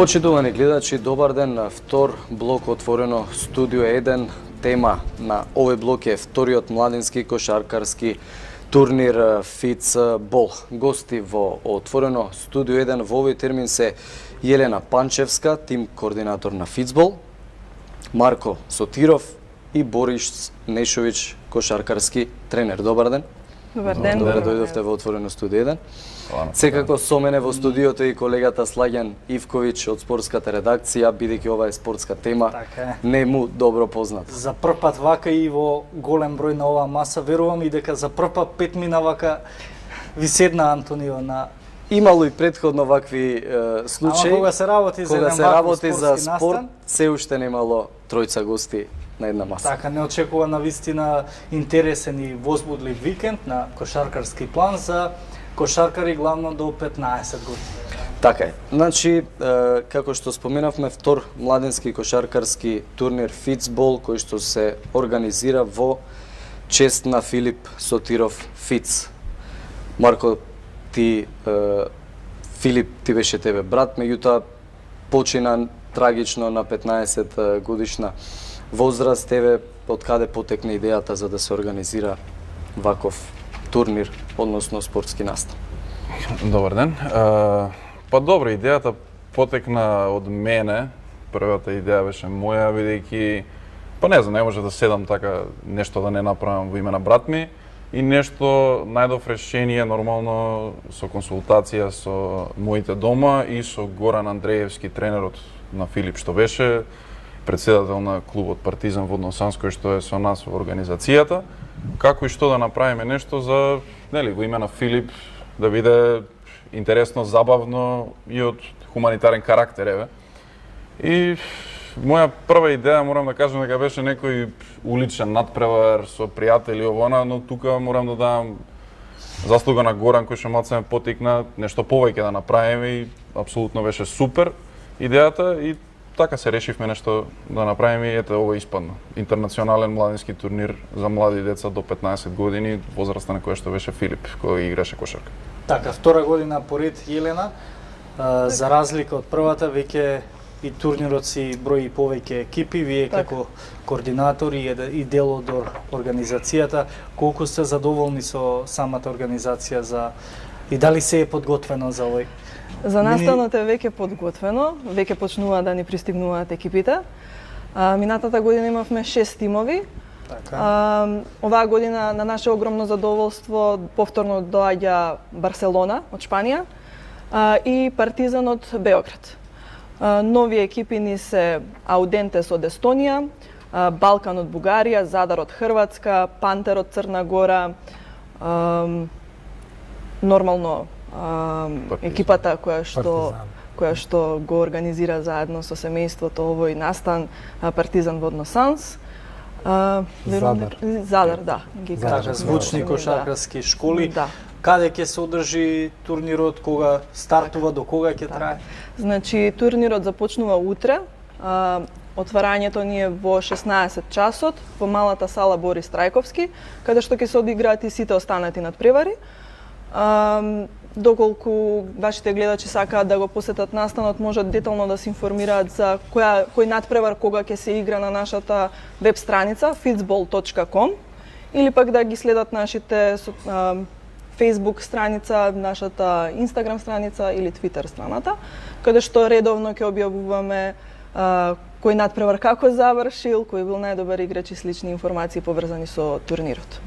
Почитувани гледачи, добар ден на втор блок отворено Студио 1. Тема на овој блок е вториот младински кошаркарски турнир Фицбол. Гости во отворено Студио 1 во овој термин се Јелена Панчевска, тим координатор на Фицбол, Марко Сотиров и Борис Нешовиќ, кошаркарски тренер. Добар ден. Добар ден. Добре дојдовте во отворено Студио 1. Секако со мене во студиото и колегата Слагјан Ивковиќ од спортската редакција, бидејќи ова е спортска тема, не му добро познат. За прв пат вака и во голем број на оваа маса, верувам и дека за прв пат 5 мина вака ви седна Антонио на... Имало и предходно вакви случаи. Ама кога се работи за еден работи за спорт, настан, се уште немало тројца гости на една маса. Така, не очекува на вистина интересен и возбудлив викенд на кошаркарски план за кошаркари главно до 15 години. Така е. Значи, како што споменавме, втор младински кошаркарски турнир Фицбол, кој што се организира во чест на Филип Сотиров Фиц. Марко, Филип, ти беше тебе брат, меѓутоа почина трагично на 15 годишна возраст. Тебе од каде потекне идејата за да се организира ваков турнир, односно спортски настан? Добар ден. Па добро, идејата потекна од мене. Првата идеја беше моја, бидејќи па не знам, не може да седам така нешто да не направам во име на брат ми и нешто најдов решение нормално со консултација со моите дома и со Горан Андреевски, тренерот на Филип што беше председател на клубот Партизан Водно-Санс, кој што е со нас во организацијата, како и што да направиме нешто за, нели, во име на Филип, да биде интересно, забавно и од хуманитарен карактер, еве. И моја прва идеја, морам да кажам дека беше некој уличен надпревар со пријатели овона, но тука морам да дадам заслуга на Горан кој што малце ме потикна нешто повеќе да направиме и апсолутно беше супер идејата и така се решивме нешто да направиме и ете ова испадна. Интернационален младински турнир за млади деца до 15 години, возраста на која што беше Филип, кој играше кошарка. Така, втора година поред Јелена, за разлика од првата, веќе и турнирот си брои повеќе екипи, вие како координатори и дел од организацијата, колку сте задоволни со самата организација и дали се е подготвено за овој? За настанот е веќе подготвено, веќе почнува да ни пристигнуваат екипите. Минатата година имавме 6 тимови. Така. Оваа година на наше огромно задоволство повторно доаѓа Барселона од Шпанија и Партизан од Београд. Нови екипи ни се Аудентес од Естонија, Балкан од Бугарија, Задар од Хрватска, Пантер од Црна Гора, нормално екипата која што го организира заедно со семејството овој настан, Партизан Водно-Санс. Задар, да. Така, звучни кошаркарски школи. Да. Каде ќе се одржи турнирот, кога стартува, до кога ќе трае? Значи, турнирот започнува утре. Отварањето ни е во 16 часот во малата сала Борис Трајковски, каде што ќе се одиграат и сите останати надпревари. Доколку вашите гледачи сакаат да го посетат настанот, можат детално да се информираат за кој надпревар кога ќе се игра на нашата веб страница fitsball.com или пак да ги следат нашите Facebook страница, нашата Instagram страница или Twitter страната, каде што редовно ќе објавуваме кој надпревар како завршил, кој бил најдобар играч и слични информации поврзани со турнирот.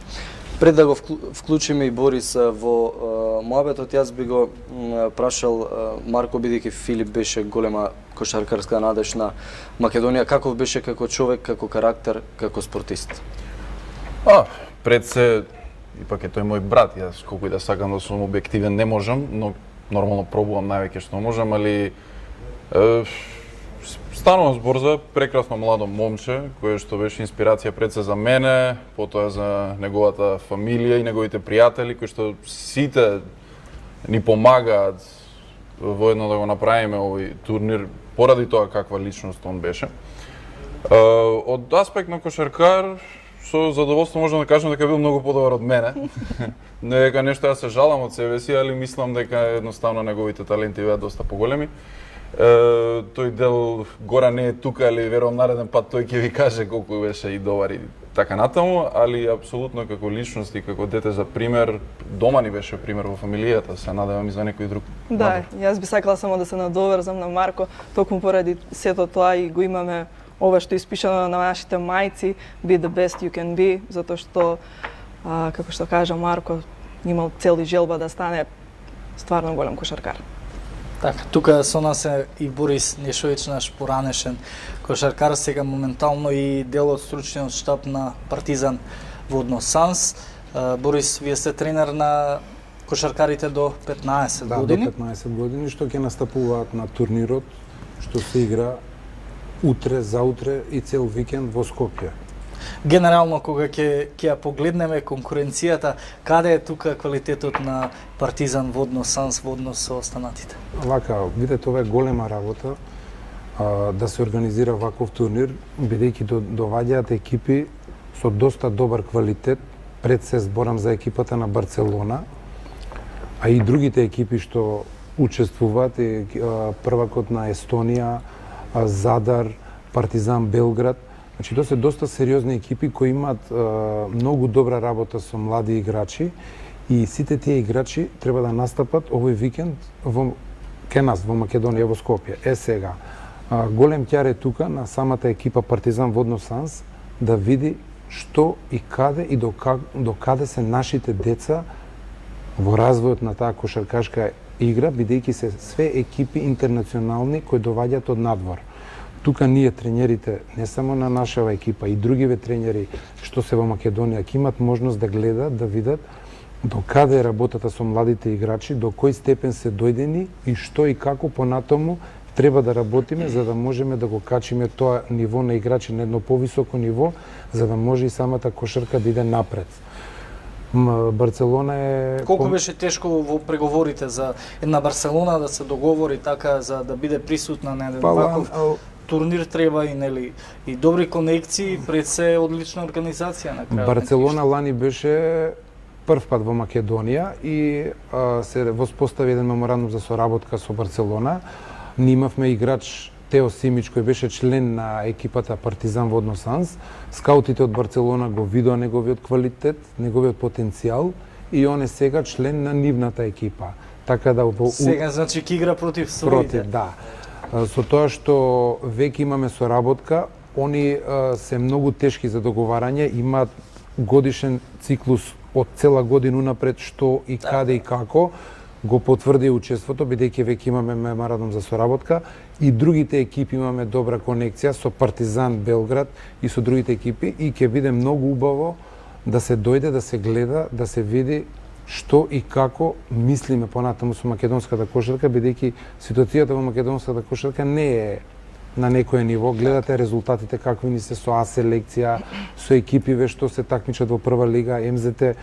Пред да го вклучиме и Борис во моабетот, јас би го прашал Марко, бидејќи Филип беше голема кошаркарска надеж на Македонија, каков беше како човек, како карактер, како спортист? Пред се, ипак е тој мој брат, јас колку и да сакам да сум објективен не можам, но нормално пробувам највеќе што можам, али станува збор за прекрасно младо момче, кое што беше инспирација пред се за мене, потоа за неговата фамилија и неговите пријатели, кои што сите ни помагаат воедно да го направиме овој турнир, поради тоа каква личност он беше. Од аспект на кошаркар, со задоволство можам да кажам дека бил многу подобар од мене. Не дека нешто јас се жалам од себе си, али мислам дека едноставно неговите таленти беа доста поголеми. Тој дел Гора не е тука, али верувам нареден пат тој ќе ви каже колку беше и добар и така натаму, али апсолутно како личност и како дете за пример, дома ни беше пример во фамилијата, се надевам и за некој друг. Да, јас би сакала само да се надоврзам на Марко, токму поради сето тоа и го имаме ова што е испишано на нашите мајци, be the best you can be, затоа што, како што кажа Марко, имал цел и желба да стане стварно голем кошаркар. Така, тука со нас е и Борис Нешовиќ, наш поранешен кошаркар, сега моментално и дел од стручниот штаб на Партизан Водно Санс. Борис, вие сте тренер на кошаркарите до 15 години. Да, до 15 години, што ќе настапуваат на турнирот, што се игра утре, заутре и цел викенд во Скопје. Генерално, кога ќе ја погледнеме конкуренцијата, каде е тука квалитетот на Партизан Водно Санс во однос со останатите? Вака, видете, ова е голема работа да се организира ваков турнир, бидејќи доваѓаат екипи со доста добар квалитет. Пред се зборам за екипата на Барселона, а и другите екипи што учествуваат, првакот на Естонија, Задар, Партизан Белград. Значи, тоа се доста сериозни екипи кои имаат многу добра работа со млади играчи и сите тие играчи треба да настапат овој викенд кај нас во Македонија, во Скопје. Сега, голем ќар е тука на самата екипа Партизан Водно Санс да види што и каде и до каде се нашите деца во развојот на таа кошаркашка игра, бидејќи се све екипи интернационални кои доаѓаат од надвор. Тука ние тренерите, не само на нашава екипа, и другиве тренери што се во Македонија, ќе имат можност да гледат, да видат до каде е работата со младите играчи, до кој степен се дојдени и што и како понатаму треба да работиме за да можеме да го качиме тоа ниво на играчи на едно повисоко ниво, за да може и самата кошарка да иде напред. Барселона е... Колку беше тешко во преговорите за една Барселона да се договори така за да биде присутна на еден ваков турнир, треба и нели и добри конекции, пред се одлична организација на крајот. Барселона лани беше прв пат во Македонија и се воспостави еден меморандум за соработка со Барселона. Ние имавме играч Тео Симич кој беше член на екипата Партизан Водно Санс. Скаутите од Барселона го видоа неговиот квалитет, неговиот потенцијал и он е сега член на нивната екипа. Така да сега значи ќе игра против своите. Против, да. Со тоа што веќе имаме соработка, они се многу тешки за договарање, имаат годишен циклус од цела година напред што и каде и како го потврди учеството, бидејќи веќе имаме меморандум за соработка и другите екипи имаме добра конекција со Партизан Белград и со другите екипи и ќе биде многу убаво да се дојде, да се гледа, да се види што и како мислиме понатаму со македонската кошарка, бидејќи ситуацијата во македонската кошарка не е на некое ниво. Гледате резултатите какви ни се со А селекција, со екипиве што се такмичат во прва лига, МЗТ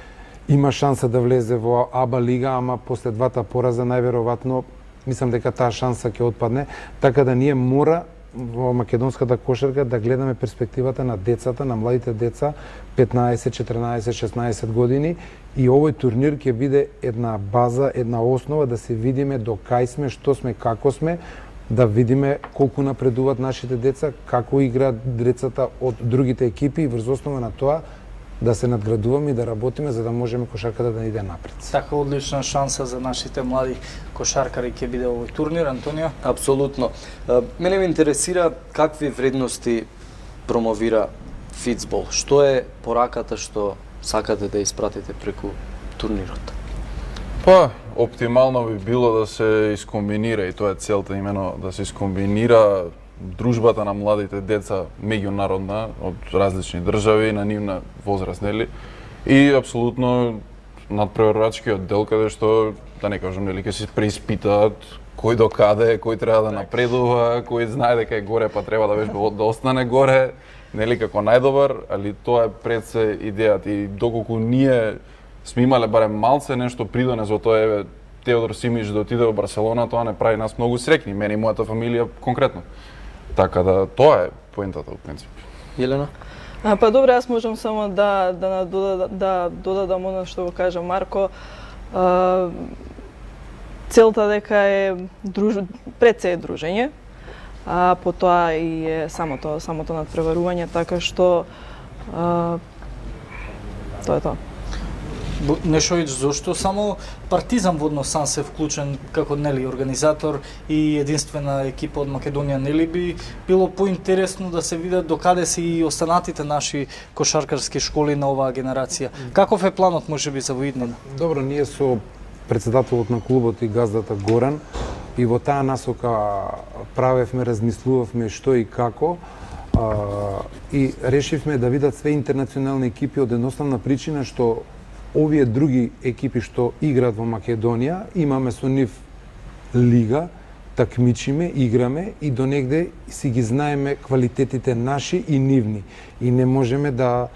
има шанса да влезе во АБА лига, ама после двата пораза најверојатно мислам дека таа шанса ќе отпадне, така да ние мора во македонската кошарка да гледаме перспективата на децата, на младите деца 15, 14, 16 години и овој турнир ќе биде една база, една основа да се видиме до кај сме, што сме, како сме, да видиме колку напредуваат нашите деца, како играат децата од другите екипи и врз основа на тоа да се надградуваме и да работиме за да можеме кошарката да иде напред. Така одлична шанса за нашите млади кошаркари ќе биде овој турнир, Антонио? Апсолутно. Мене ме интересира какви вредности промовира фицбол. Што е пораката што сакате да испратите преку турнирот? Па, оптимално би било да се искомбинира и тоа е целта имено да се искомбинира дружбата на младите деца меѓународна од различни држави на нивна возраст, нели? И апсолутно надпреварувачкиот дел каде што да не кажам нели ќе се преиспитаат кој до каде, кој треба да напредува, кој знае дека е горе па треба да вежба да остане горе, нели како најдобар, али тоа е пред се идејата и доколку ние сме имале барем малце нешто придонес во тоа, еве Теодор Симич да отиде во Барселона, тоа не прави нас многу среќни, мене и мојата фамилија конкретно. Така да тоа е поентата во принцип. Елена? Па добро, јас можам само да додадам она што го кажа Марко. целта дека е пред се е дружење, а потоа и е самото надпреварување, така што тоа е тоа. Нешовиќ, зошто само Партизан водно сам се вклучен како нели организатор и единствена екипа од Македонија, нели би било поинтересно да се видат докаде се и останатите наши кошаркарски школи на оваа генерација? Каков е планот можеби за воиднина? Добро, ние со председателот на клубот и газдата Горан и во таа насока правевме, размислувавме што и како, и решивме да видат све интернационални екипи од едноставна причина што овие други екипи што играат во Македонија, имаме со нив лига, такмичиме, играме и до негде си ги знаеме квалитетите наши и нивни. И не можеме да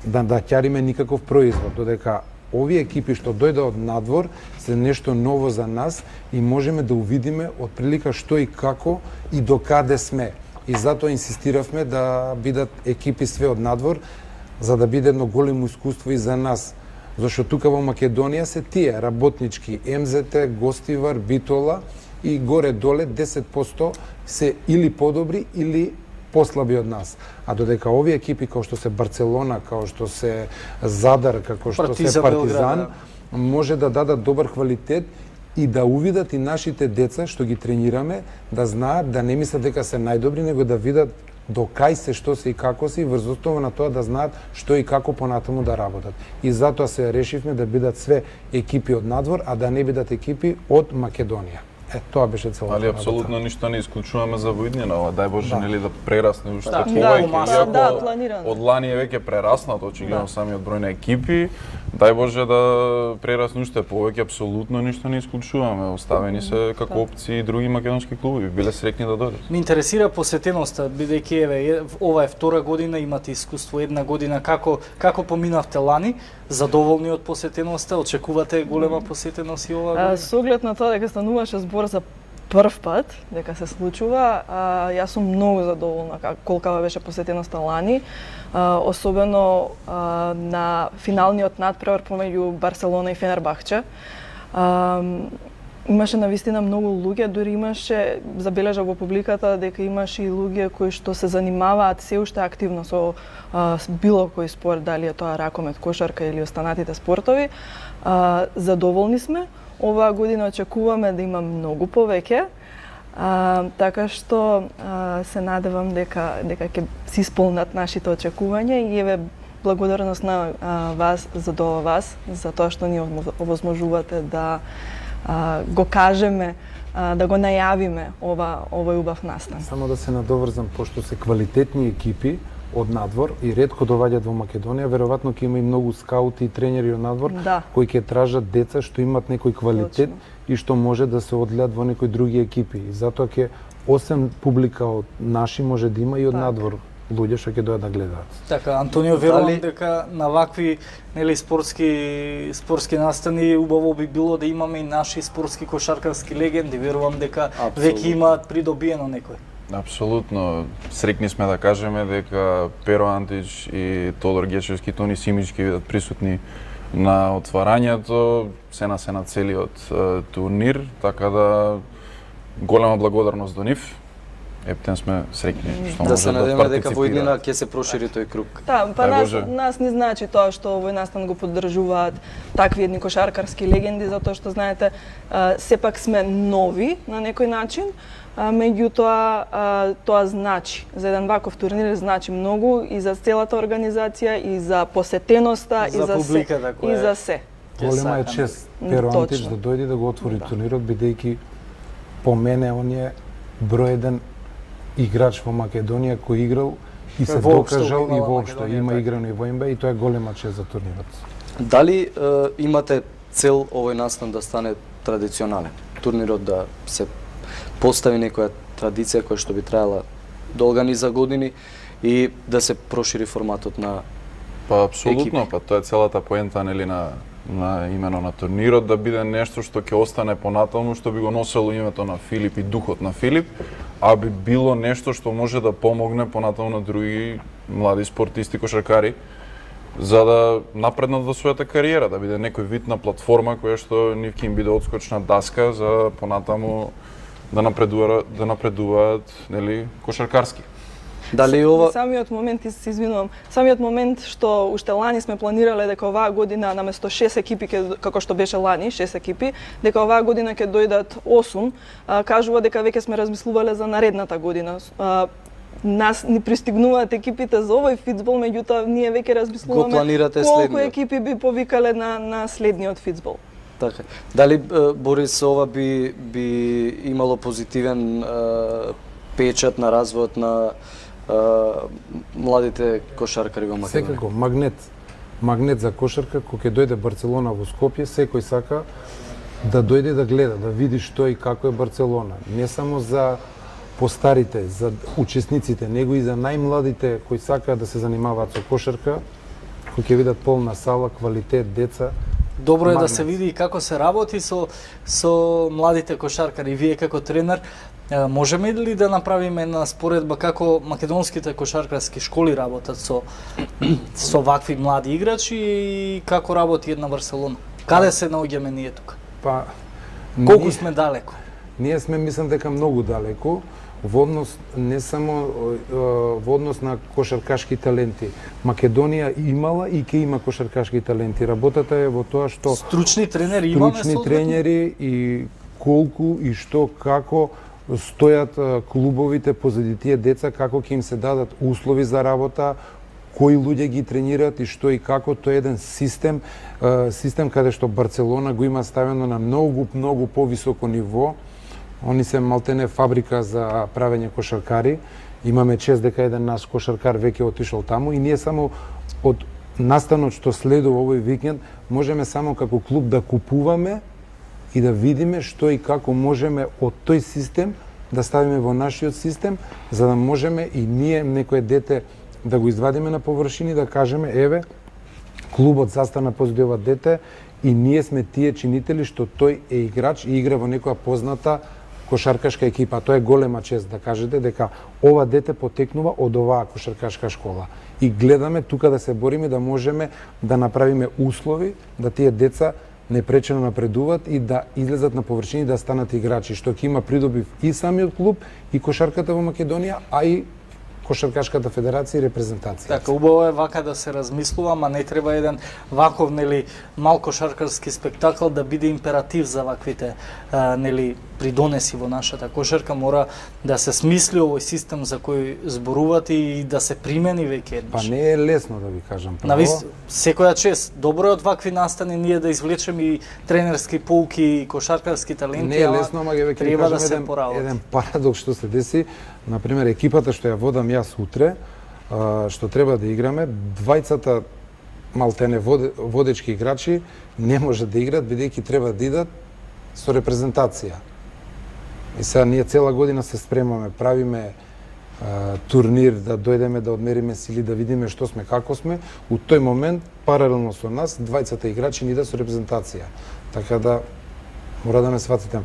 ќариме никаков производ, додека овие екипи што дојде од надвор се нешто ново за нас и можеме да увидиме од прилика што и како и до каде сме. И затоа инсистиравме да бидат екипи све од надвор, за да биде едно големо искуство и за нас. Зашто тука во Македонија се тие работнички МЗТ, Гостивар, Битола и горе-доле 10% се или подобри или послаби од нас. А додека овие екипи како што се Барцелона, како што се Задар, како што се Партизан, може да дадат добар квалитет и да увидат и нашите деца што ги тренираме, да знаат, да не мислат дека се најдобри, него да видат до кај се, што се и како се и врз основа на тоа да знаат што и како понатаму да работат. И затоа се решивме да бидат све екипи од надвор, а да не бидат екипи од Македонија. Тоа беше целата. Али апсолутно ништо не исклучуваме за воиднина, ова дај Боже нели да прерасне уште повеќе. Иако планирано. од лани е веќе прераснат очигледно самиот број на екипи, дај Боже да прерасне уште повеќе, апсолутно ништо не исклучуваме. Оставени се како опции и други македонски клубови, биле среќни да дојдат. Ме интересира посетеноста, бидејќи еве ова е втора година, имате искуство една година, како поминавте лани? Задоволни од посетеноста? Очекувате голема посетеност и ова година? Со оглед на тоа дека стануваше збор за прв пат дека се случува, јас сум многу задоволна колкава беше посетеноста лани, особено на финалниот надпревар помеѓу Барселона и Фенербахче. Имаше навистина многу луѓе, дури имаше, забележа во публиката дека имаше и луѓе кои што се занимаваат се уште активно со било кој спорт, дали е тоа ракомет, кошарка или останатите спортови. Задоволни сме. Оваа година очекуваме да има многу повеќе, така што се надевам дека ќе се исполнат нашите очекувања и еве благодарност на вас за тоа што ни овозможувате да го кажеме, да го најавиме овој убав настан. Само да се надоврзам, пошто се квалитетни екипи од надвор и ретко доаѓаат во Македонија, веројатно ќе има и многу скаути и тренери од надвор кои ќе тражат деца што имат некој квалитет и што може да се одгледат во некои други екипи. И затоа ќе освен публика од наши може да има и од надвор луѓе што ќе дојдат да гледаат. Така, Антонио, верувам дека на вакви нели спортски настани убаво би било да имаме и наши спортски кошаркарски легенди. Верувам дека веќе имаат придобиено некој. Апсолутно. Среќни сме да кажеме дека Перо Антич и Тодор Гечевски, Тони Симич ќе бидат присутни на отварањето, се на целиот турнир, така да голема благодарност до нив. Ептен сме среќни што може да се надеваме дека во иднина партиципираат. ќе се прошири тој круг. Да, па нас не значи тоа што овој настан го поддржуваат такви едни кошаркарски легенди, затоа што знаете, сепак сме нови на некој начин, меѓутоа тоа значи за еден ваков турнир значи многу и за целата организација и за посетеноста и за публиката и за се. Голема е чест Перо Антич да дојде да го отвори турнирот, бидејќи по мене он е број еден играч во Македонија кој играл и се докажал и воопшто има играно и во НБА и тоа е голема чест за турнирот. Дали имате цел овој настан да стане традиционален? Турнирот да се постави некоја традиција која што би траела долга низа години и да се прошири форматот на Па апсолутно, екипи. па тоа е целата поента нели на имено на турнирот, да биде нешто што ќе остане понатаму, што би го носело името на Филип и духот на Филип, а би било нешто што може да помогне понатаму на други млади спортисти, кошаркари, за да напреднат во својата кариера, да биде некој вид на платформа која што нив ќе им биде одскочна даска за понатаму да напредуваат, нели, кошаркарски. Дали ова Самиот момент, се извинувам, самиот момент што уште лани сме планирале дека оваа година наместо 6 екипи како што беше лани, 6 екипи, дека оваа година ќе дојдат 8, кажува дека веќе сме размислувале за наредната година. Нас ни пристигнуваат екипите за овој фицбол, меѓутоа ние веќе размислуваме планирате колку следниот? екипи би повикале на следниот фицбол. така? Дали Борис ова би имало позитивен печат на развојот на младите кошаркари во Македонија? Секако, магнет за кошарка, кога ќе дојде Барселона во Скопје, секој сака да дојде да гледа, да види што и како е Барселона. Не само за постарите, за учесниците, него и за најмладите кои сакаат да се занимаваат со кошарка, кои ќе видат полна сала, квалитет, деца. Добро е да Магнет. се види и како се работи со младите кошаркари. Вие како тренер, можеме ли да направиме една споредба како македонските кошаркарски школи работат со вакви млади играчи и како работи една Барселона? Каде се наоѓаме ние тука? Па Колку сме далеко? Ние сме, мислам дека многу далеко во однос не само во однос на кошаркашки таленти. Македонија имала и ќе има кошаркашки таленти. Работата е во тоа што Стручни тренери имаме стручни соодветно? тренери и колку и што како стојат клубовите позади тие деца, како ќе им се дадат услови за работа, кои луѓе ги тренираат и што и како. Тоа е еден систем каде што Барселона го има ставено на многу повисоко ниво. Они се малтене фабрика за правење кошаркари. Имаме чест дека еден наш кошаркар веќе отишол таму и ние само од настанот што следува овој викенд можеме само како клуб да купуваме и да видиме што и како можеме од тој систем да ставиме во нашиот систем, за да можеме и ние некое дете да го извадиме на површини, да кажеме еве клубот застана позади ова дете и ние сме тие чинители што тој е играч и игра во некоја позната кошаркашка екипа. Тоа е голема чест да кажете дека ова дете потекнува од оваа кошаркашка школа. И гледаме тука да се бориме да можеме да направиме услови да тие деца непречено напредуваат и да излезат на површини да станат играчи, што ќе има придобив и самиот клуб и кошарката во Македонија, а и Кошаркашката федерација и репрезентација. Така, убаво е вака да се размислува, ама не треба еден ваков, нели, мал кошаркарски спектакл да биде императив за ваквите, нели, придонеси во нашата кошарка. Мора да се смисли овој систем за кој зборувате и да се примени веќе еднаш. Па не е лесно да ви кажам право. Секоја чест, добро е од вакви настани ние да извлечеме и тренерски поуки и кошаркарски таленти. Не е лесно, ама ќе треба да кажам се поработи. еден парадокс што се деси. Например, екипата што ја водам јас утре, што треба да играме, двајцата малтене водечки играчи не може да играат бидејќи треба да идат со репрезентација. И сега ние цела година се спремаме, правиме турнир, да дојдеме да одмериме сили, да видиме што сме, како сме. У тој момент, паралелно со нас, двајцата играчи не идат со репрезентација. Така да, мора да ме сватите.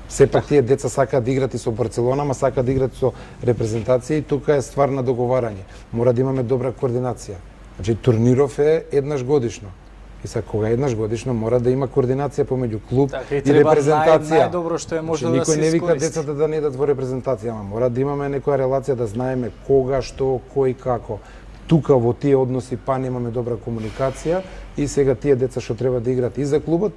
Сепак тие деца сакаат да играат и со Барселона, ама сакаат да играат со репрезентација и тука е ствар на договарање. Мора да имаме добра координација. Значи, турниров е еднаш годишно. И сега кога еднаш годишно мора да има координација помеѓу клуб така, и репрезентација. Најдобро што е може Значи, да се никој не вика искористи. децата да не идат во репрезентација, ама мора да имаме некоја релација, да знаеме кога, што, кој, како. Тука во тие односи па немаме добра комуникација и сега тие деца што треба да играат и за клубот,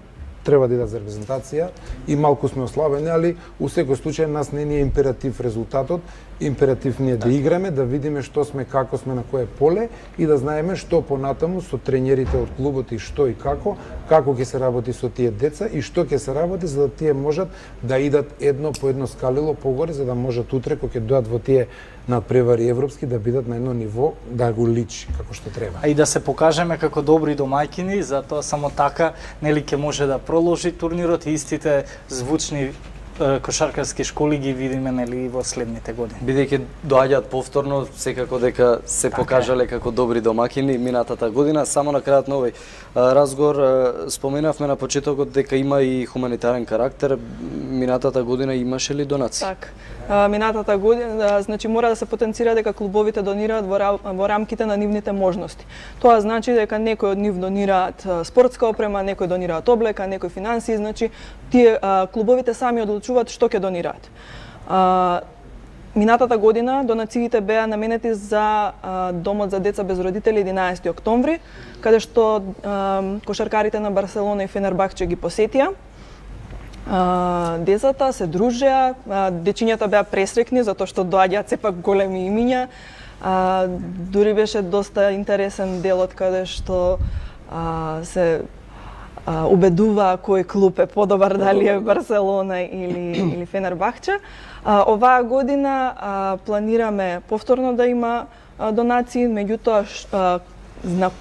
треба да идат за репрезентација и малку сме ослабени, али у секој случај нас не ни е императив резултатот, императив ни е да играме, да видиме што сме, како сме на кое поле и да знаеме што понатаму со тренерите од клубот и што и како ќе се работи со тие деца и што ќе се работи за да тие можат да идат едно по едно скалило погоре, за да можат утре кога ќе дојдат во тие надпревари европски да бидат на едно ниво да го личи како што треба. А и да се покажеме како добри домаќини, затоа само така нели ќе може да проложи турнирот и истите звучни кошаркарски школи ги видиме нели во следните години. Бидејќи доаѓаат повторно, секако дека се покажале како добри домакини минатата година. Само на крајот на овој разговор споменавме на почетокот дека има и хуманитарен карактер. Минатата година имаше ли донации? Так. минатата година, значи мора да се потенцира дека клубовите донираат во рамките на нивните можности. Тоа значи дека некои од нив донираат спортска опрема, некои донираат облека, некои финансии, значи тие клубовите сами одлучуваат што ќе донираат. Минатата година донациите беа наменети за Домот за деца без родители 11 октомври, каде што кошаркарите на Барселона и Фенербахче ги посетија. Децата се дружеа, дечињата беа пресрекни затоа што доаѓаат сепак големи имиња. Дури беше доста интересен делот каде што се убедува кој клуб е подобар, дали е Барселона или Фенербахче. Оваа година планираме повторно да има донации, меѓутоа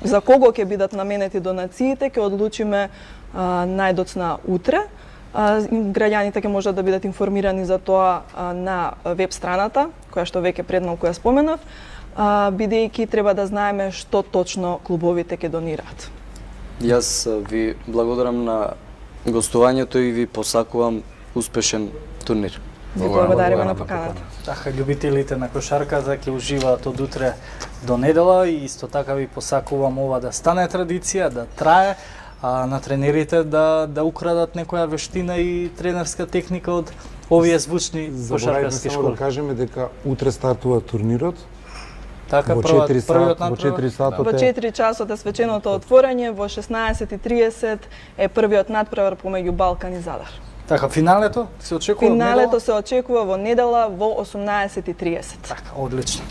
за кого ќе бидат наменети донациите ќе одлучиме најдоцна утре. Граѓаните ќе можат да бидат информирани за тоа на веб страната, која што веќе предмалку ја споменав, бидејќи треба да знаеме што точно клубовите ќе донираат. Јас ви благодарам на гостувањето и ви посакувам успешен турнир. Ви благодариме на поканата. Така, љубителите на кошарката ќе уживаат од утре до недела и исто така ви посакувам ова да стане традиција, да трае, а на тренерите да украдат некоја вештина и тренерска техника од овие звучни кошаркарски Само да школи. кажеме дека утре стартува турнирот. Така, Во првиот 4 сатот Во е 4 часот е свеченото отворање, во 16:30 е првиот натпревар помеѓу Балкан и Задар. Така, финалето се очекува Финалето се очекува во недела во 18:30. Така, одлично.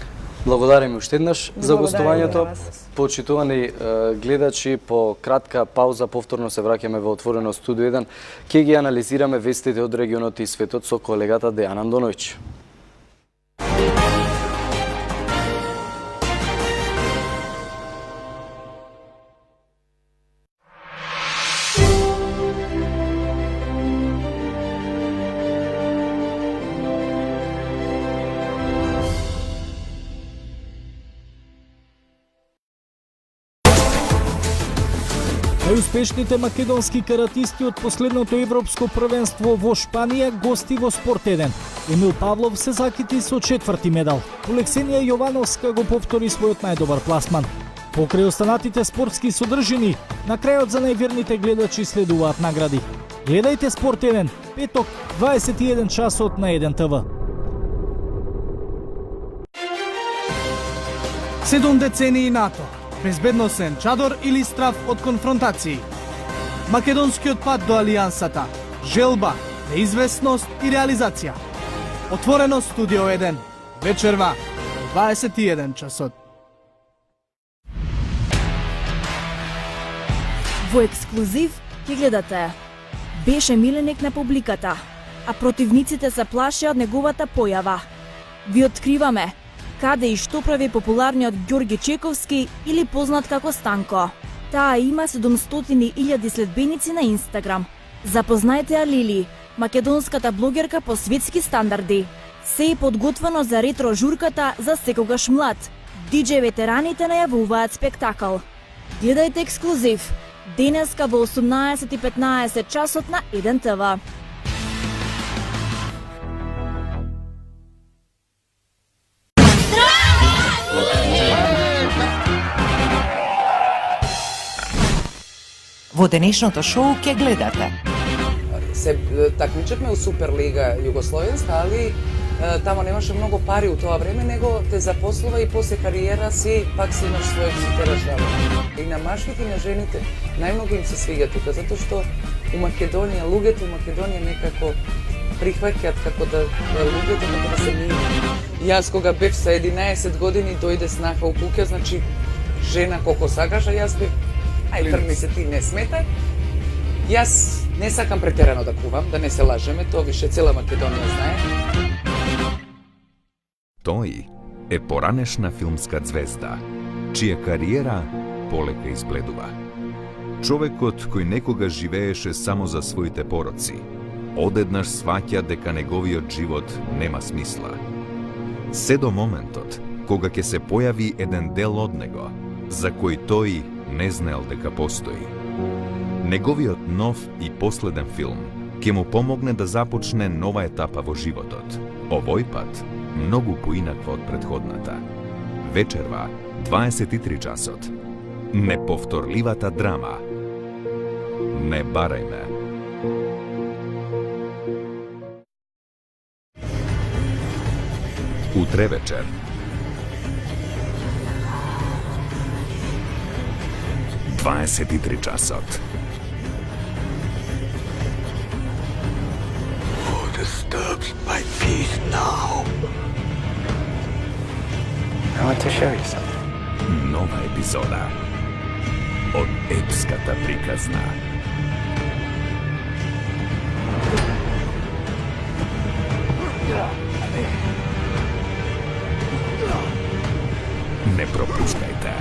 Благодарам уште еднаш за Благодарам гостувањето. на вас. Почитувани гледачи, по кратка пауза повторно се враќаме во отворено студио 1. Ќе ги анализираме вестите од регионот и светот со колегата Дејан Андоновиќ. Најуспешните македонски каратисти од последното европско првенство во Шпанија гости во Спорт 1. Емил Павлов се закити со 4-ти медал. Олексенија Јовановска го повтори својот најдобар пласман. Покрај останатите спортски содржини, на крајот за најверните гледачи следуваат награди. Гледајте Спорт 1, петок, 21 часот на 1 ТВ. 7 децении НАТО. Безбедносен чадор или страф од конфронтации. Македонскиот пат до Алијансата. Желба, неизвестност и реализација. Отворено студио 1. Вечерва, 21 часот. Во ексклузив ќе гледате. Беше миленик на публиката, а противниците се плашеа од неговата појава. Ви откриваме каде и што прави популарниот Ѓорги Чековски или познат како Станко. Таа има 700.000 следбеници на Инстаграм. Запознајте Алили, македонската блогерка по светски стандарди. Се и подготвено за ретро журката за секогаш млад. DJ ветераните најавуваат спектакл. Гледајте ексклузив. Денеска во 18:15 часот на 1 ТВ. Во денешното шоу ќе гледате. Се такмичевме у Суперлига Југословенска, али тамо немаше многу пари у тоа време, него те запослува и после кариера си пак си имаш својот си тераш работа. И на мажките и на жените најмногу им се свиѓа тука, затоа што у Македонија, луѓето у Македонија некако прихваќаат како да луѓето како да се ними. Јас кога бев со 11 години дојде снаха у куќа, значи жена колку сакаш, а јас бев ај тргни се ти, не сметај. Јас не сакам претерано да кувам, да не се лажеме, тоа више цела Македонија знае. Тој е поранешна филмска звезда, чија кариера полека избледува. Човекот кој некогаш живееше само за своите пороци, одеднаш сваќа дека неговиот живот нема смисла. Се до моментот кога ќе се појави еден дел од него, за кој тој не знаел дека постои. Неговиот нов и последен филм ќе му помогне да започне нова етапа во животот. Овој пат многу поинаква од претходната. Вечерва, 23 часот. Неповторливата драма. Не барај ме. Утре вечер. Дваесет часот. Who disturbs my peace now? I want to show you something. Нова епизода од епската приказна. Не пропускајте.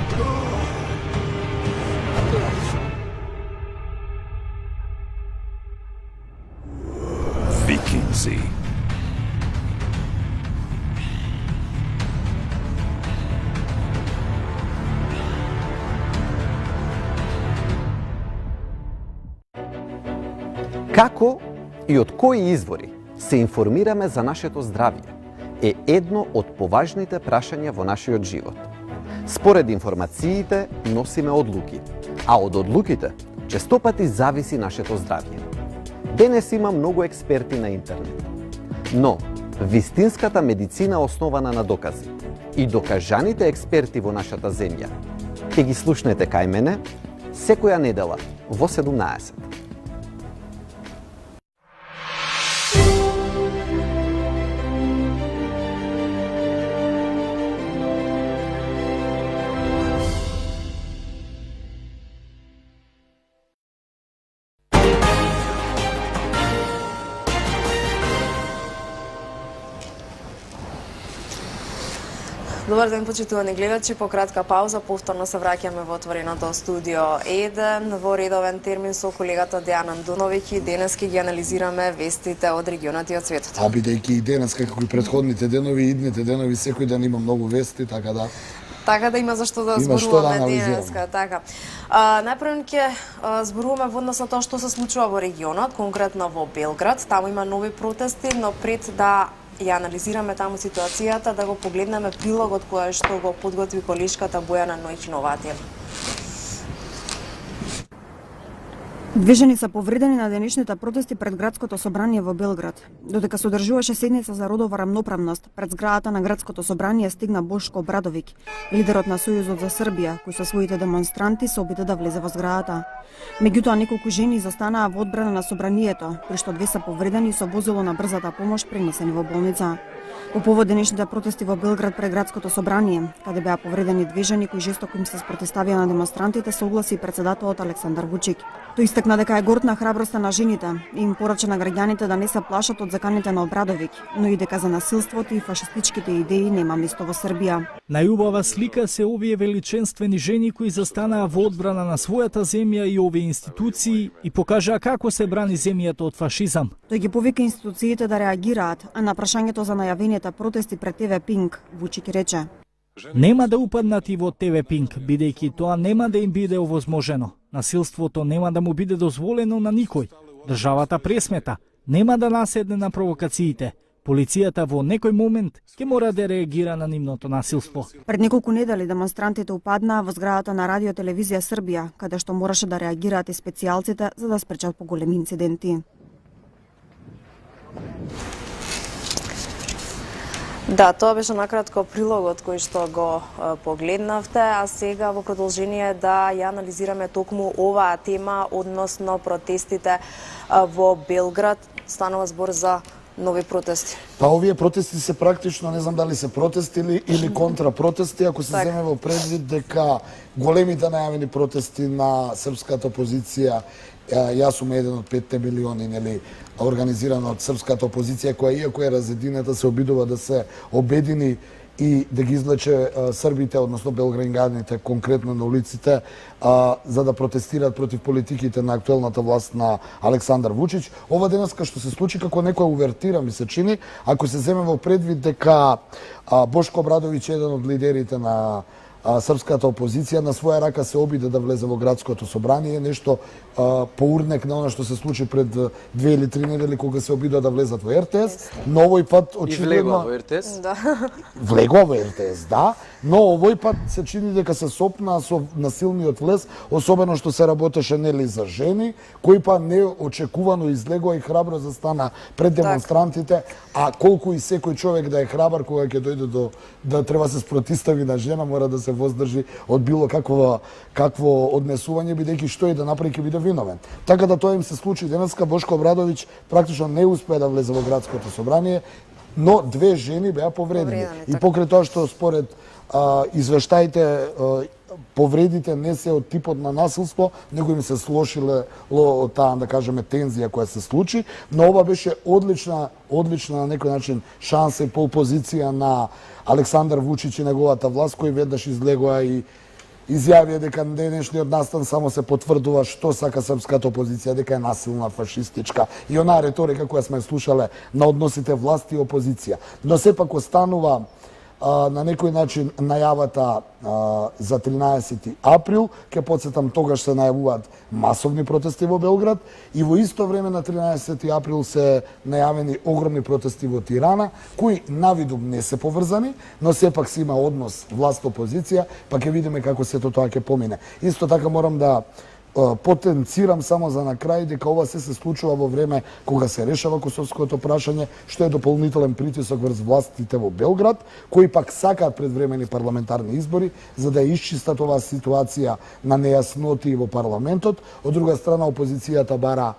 Викинзи. Како и од кои извори се информираме за нашето здравје е едно од поважните прашања во нашиот живот. Според информациите носиме одлуки, а од одлуките честопати зависи нашето здравје. Денес има многу експерти на интернет, но вистинската медицина основана на докази и докажаните експерти во нашата земја ќе ги слушнете кај мене секоја недела во 17. Добар ден, почитувани гледачи. По кратка пауза повторно се враќаме во отвореното студио 1 во редовен термин со колегата Дејан Андуновиќ и денес ќе ги анализираме вестите од регионот и од светот. А бидејќи и денес како и претходните денови, идните денови секој ден има многу вести, така да Така да има зашто да зборуваме денеска, така. Најпрво ќе зборуваме во однос на тоа што се случува во регионот, конкретно во Белград. Таму има нови протести, но пред да ја анализираме таму ситуацијата, да го погледнеме прилогот кој што го подготви колешката Бојана Нојќиноватија. Две жени се повредени на денешните протести пред градското собрание во Белград. Додека се одржуваше седница за родова рамноправност, пред зградата на градското собрание стигна Бошко Обрадовиќ, лидерот на Сојузот за Србија, кој со своите демонстранти се обиде да влезе во зградата. Меѓутоа неколку жени застанаа во одбрана на собранието, при што две се повредени со возило на брзата помош пренесени во болница. По повод денешните протести во Белград пред градското собрание, каде беа повредени две жени кои жестоко им се спротивставија на демонстрантите, се огласи председателот Александар Вучик. Тој истакна дека е горд на храброста на жените и им порача на граѓаните да не се плашат од заканите на Обрадовиќ, но и дека за насилството и фашистичките идеи нема место во Србија. Најубава слика се овие величенствени жени кои застанаа во одбрана на својата земја и овие институции и покажаа како се брани земјата од фашизам. Тој ги повика институциите да реагираат, а на прашањето за најавените протести пред ТВ Пинк, Вучик рече: Нема да упаднат и во ТВ Пинк, бидејќи тоа нема да им биде овозможено. Насилството нема да му биде дозволено на никој. Државата пресмета, нема да наседне на провокациите. Полицијата во некој момент ќе мора да реагира на нивното насилство. Пред неколку недели демонстрантите упаднаа во зградата на Радио Телевизија Србија, каде што мораше да реагираат и специјалците за да спречат поголеми инциденти. Да, тоа беше накратко прилогот кој што го погледнавте, а сега во продолжение да ја анализираме токму оваа тема, односно протестите во Белград. Станува збор за нови протести. Па овие протести се практично, не знам дали се протести или контрапротести, ако се земе во предвид дека големите најавени протести на српската опозиција, јас сум еден од 5 милиони, нели, организиран од српската опозиција, која иако е разединета, се обидува да се обедини и да ги излече србите, односно белграѓаните, конкретно на улиците, за да протестираат против политиките на актуелната власт на Александар Вучич. Ова денеска што се случи како некоја увертира, ми се чини, ако се земе во предвид дека Бошко Обрадовиќ е еден од лидерите на српската опозиција на своја рака се обиде да влезе во градското собрание, нешто по урнек на она што се случи пред 2 или 3 недели кога се обидува да влезат во РТС, но овој пат очигледно И влегува во РТС? Да. Влегува во РТС, да, но овој пат се чини дека се сопна со насилниот влез, особено што се работеше нели за жени, кој па неочекувано излегува и храбро застана пред демонстрантите, а колку и секој човек да е храбар кога ќе дојде до да треба се спротистави на жена, мора да се воздржи од било какво однесување, бидејќи што и да направи ќе биде виновен. Така да тоа им се случи денеска. Бошко Обрадовиќ практично не успеа да влезе во градското собрание, но 2 жени беа повредени. И покрај тоа што според извештаите повредите не се од типот на насилство, него им се слошиле таа, да кажеме, тензија која се случи, но ова беше одлична на некој начин шанса и полпозиција на Александар Вучиќ и неговата власт, кој веднаш излегува и изјавија дека денешниот настан само се потврдува што сака српската опозиција, дека е насилна, фашистичка и онаа реторика која сме слушале на односите власт и опозиција. Но сепак останува на некој начин најавата за 13 април, ќе подсетам, тогаш се најавуваат масовни протести во Белград и во исто време на 13 април се најавени огромни протести во Тирана, кои навидум не се поврзани, но сепак се има однос власт-опозиција, па ќе видиме како сето тоа ќе помине. Исто така морам да потенцирам само за на крај дека ова се случува во време кога се решава косовското прашање, што е дополнителен притисок врз властите во Белград, кои пак сакаат предвремени парламентарни избори за да исчистат оваа ситуација на нејасноти во парламентот. Од друга страна, опозицијата бара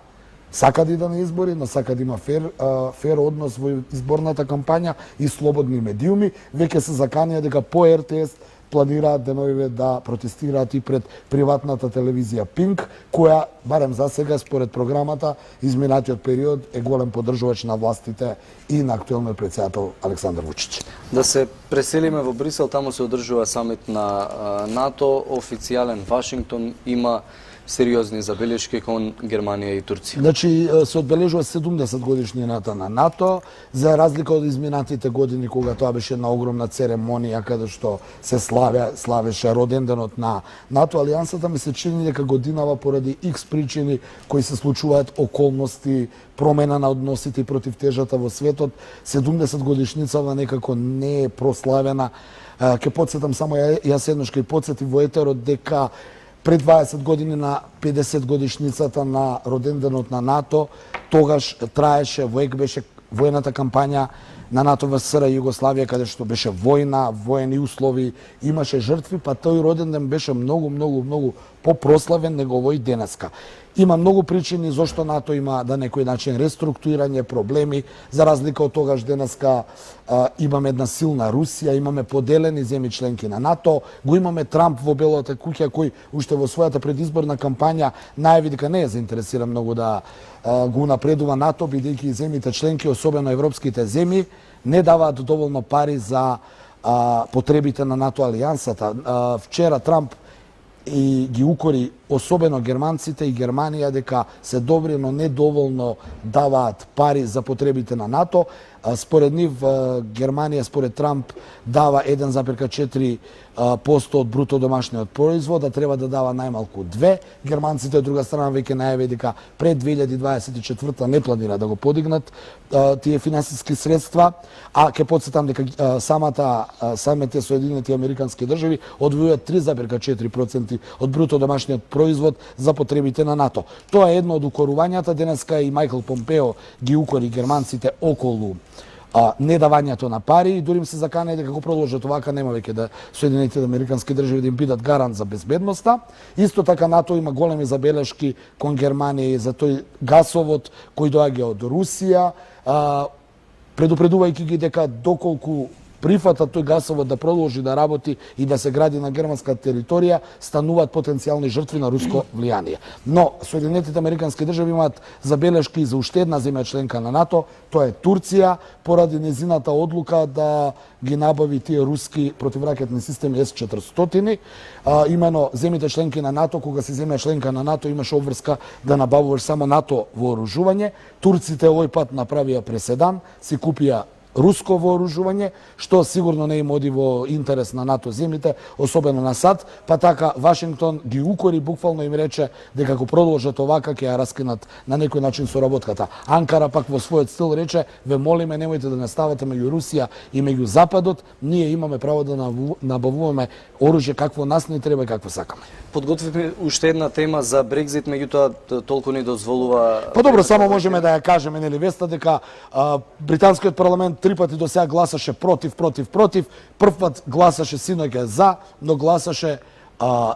сака да иде на избори, но сака да има фер однос во изборната кампања и слободни медиуми. Веќе се заканија дека по РТС планираат деновиве да протестираат и пред приватната телевизија Пинк, која, барем за сега, според програмата, изминатиот период е голем поддржувач на властите и на актуелниот претседател Александар Вучиќ. Да се преселиме во Брисел, таму се одржува самит на НАТО, официјален Вашингтон има сериозни забелешки кон Германија и Турција. Значи, се одбележува 70 годишнината на НАТО, за разлика од изминатите години кога тоа беше една огромна церемонија каде што се славеше роденденот на НАТО алијансата, ми се чини дека годинава поради X причини кои се случуваат, околности, промена на односите и противтежата во светот, 70 годишницава некако не е прославена. Ке подсетам само, јас еднаш кај подсетив во етерот дека пред 20 години на 50 годишницата на роденденот на НАТО, тогаш траеше, беше воената кампања на НАТО во СР Југославија, каде што беше војна, воени услови, имаше жртви, па тој роденден беше многу попрославен него овој денеска. Има многу причини зошто НАТО има да некој начин реструктурирање, проблеми, за разлика од тогаш денеска имаме една силна Русија, имаме поделени земји членки на НАТО, го имаме Трамп во Белата куќа кој уште во својата предизборна кампања најави дека не е заинтересиран многу да го напредува НАТО, бидејќи земјите членки, особено европските земји, не даваат доволно пари за потребите на НАТО алијансата. Вчера Трамп и ги укори особено германците и Германија дека се добри, но недоволно даваат пари за потребите на НАТО. Според нив, Германија, според Трамп, дава 1,4% од бруто домашниот производ, а треба да дава најмалку 2. Германците, од друга страна, веќе најави дека пред 2024 не планира да го подигнат тие финансиски средства, а ќе подсетам дека самите Соединети Американски држави одвојуваат 3,4% од бруто домашниот производ за потребите на НАТО. Тоа е едно од укорувањата. Денеска и Мајкл Помпео ги укори германците околу недавањето на пари и дури им се закане дека го продолжат овака, нема веќе да Соединетите Американски држави да им бидат гарант за безбедноста. Исто така НАТО има големи забелешки кон Германија за тој гасовод кој доаѓа од Русија, предупредувајќи ги дека доколку прифатат тој гасовод да продолжи да работи и да се гради на германска територија, стануваат потенцијални жртви на руско влијание. Но Соединетите Американски држави имаат забелешки за уште една земја членка на НАТО, тоа е Турција, поради незината одлука да ги набави тие руски противракетни системи С-400. Имено земјите членки на НАТО, кога си земја членка на НАТО, имаш обврска да набавуваш само НАТО вооружување. Турците овој пат направија преседан, си купија руско вооружување, што сигурно не им оди во интерес на НАТО земјите, особено на САД, па така Вашингтон ги укори, буквално им рече дека ако продолжат овака ќе ја раскинат на некој начин соработката. Анкара пак во својот стил рече: ве молиме, немојте да не ставате меѓу Русија и меѓу Западот, ние имаме право да набавуваме оружје какво нас не треба и какво сакаме. Подготвивме уште една тема за Брекзит, меѓутоа толку ни дозволува. Па добро, само можеме да ја кажеме, нели, веста дека британскиот парламент 3 пати до сега гласаше против. Прв пат гласаше синоќа за, но гласаше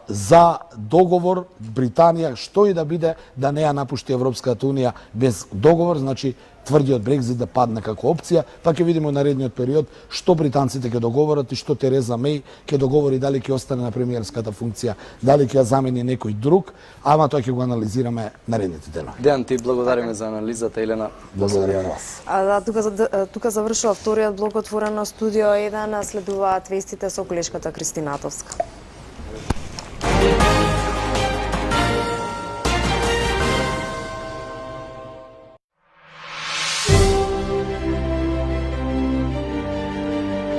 за договор Британија, што и да биде, да не ја напушти Европската унија без договор, значи тврдиот Брекзит да падне како опција, па ќе видиме наредниот период што британците ќе договорат и што Тереза Меј ќе договори, дали ќе остане на премиерската функција, дали ќе ја замени некој друг, ама тоа ќе го анализираме наредните денови. Дејан, ти благодариме за анализата, Елена. Благодарам вас. Тука завршува вториот блок отворено студио 1, следуваат вестите со колешката Кристина Атовска.